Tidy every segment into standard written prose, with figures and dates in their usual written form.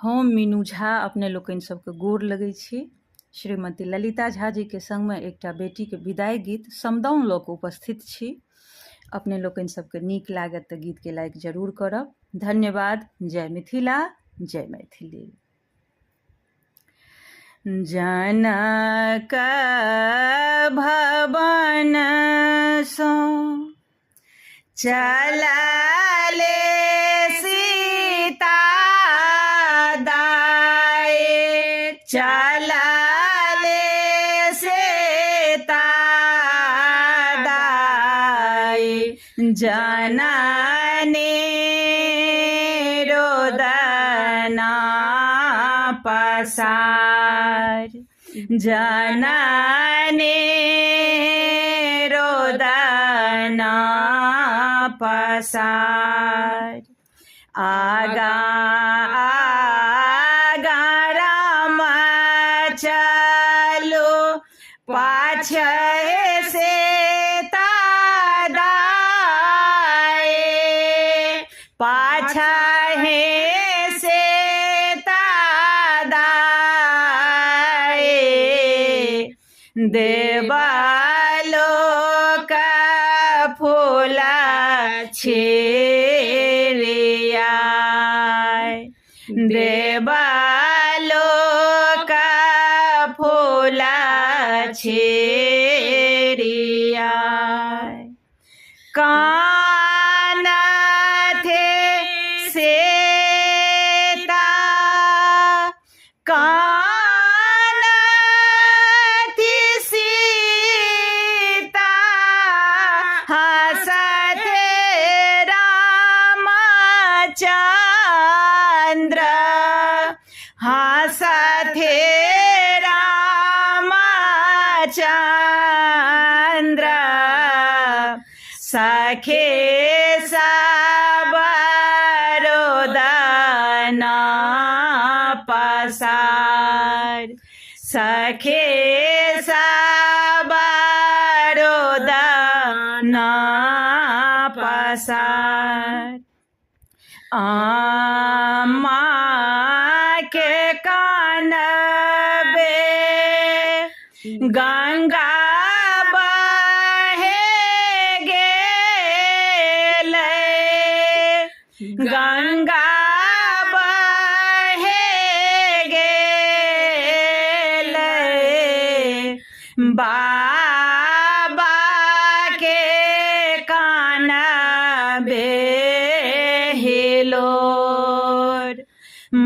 हम मीनू झा अपने लोकनि सबके गोर लगै छी। श्रीमती ललिता झा जी के संग में एकटा बेटी के विदाई गीत समदाउन लऽ कऽ उपस्थित छी। अपने लोकनि सबके नीक लागत तऽ गीत के लाइक जरूर करब। धन्यवाद। जय मिथिला, जय मैथिली। जनक भवन सो चलले सीता दाय, चलले सीता दाय, जननी रोदना पसार, जननी रोदना पसार। आगा आगा राम चलो, पाछे सीता दाय, पाछे सीता दाय, देवलोक फूल छिड़िया, देवलोक फूल छिड़िया। कान थे सीता, कान थी सीता, हंसते रामचंद्र, हंसते रामचंद्र। सखे सब रोदना पसार, सखे सब रोदना पसार। आमा के कानबे गंगा बहे गेलै, गंगा बहे गेलै, बाबा के कानबे हिलोर,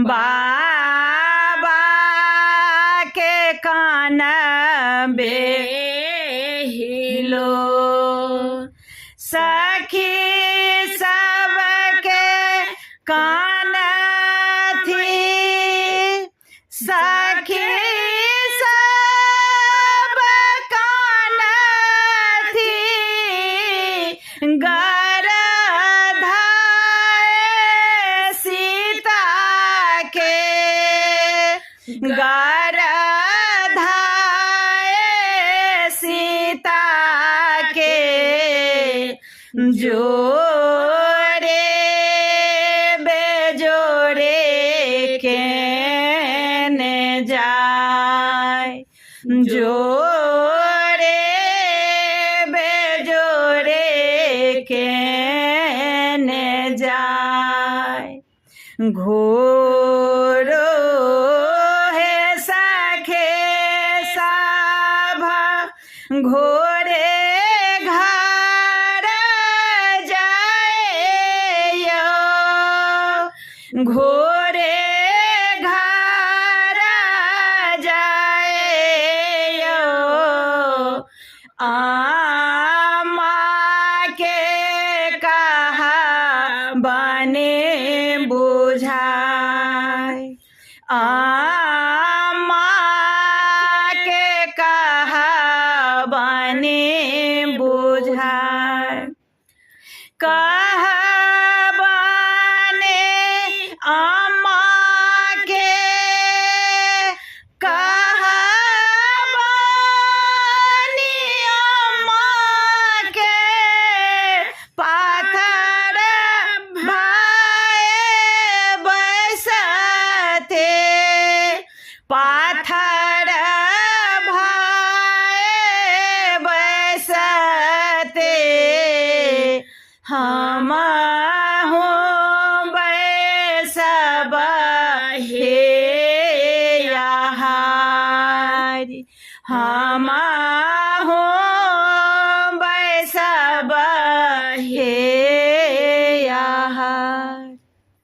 बाबा के कानबे हिलोर। सखी सबके कान थी, सखी सब कान थी, गरधाए सीता के, गरधाए सीता के। जोरे बेजोरे केने जाय, जोरे बेजोरे केने जाय। घोरो है सखे सभा, घोरे घर जाइयो, घोरे घर जाइयो। आमा के कहा बने बुझाय, आमा के कहा बने बुझाय। कहबने आमा के, कहबने आमा के, पाथर भाए बसते पाथर भय बसते हम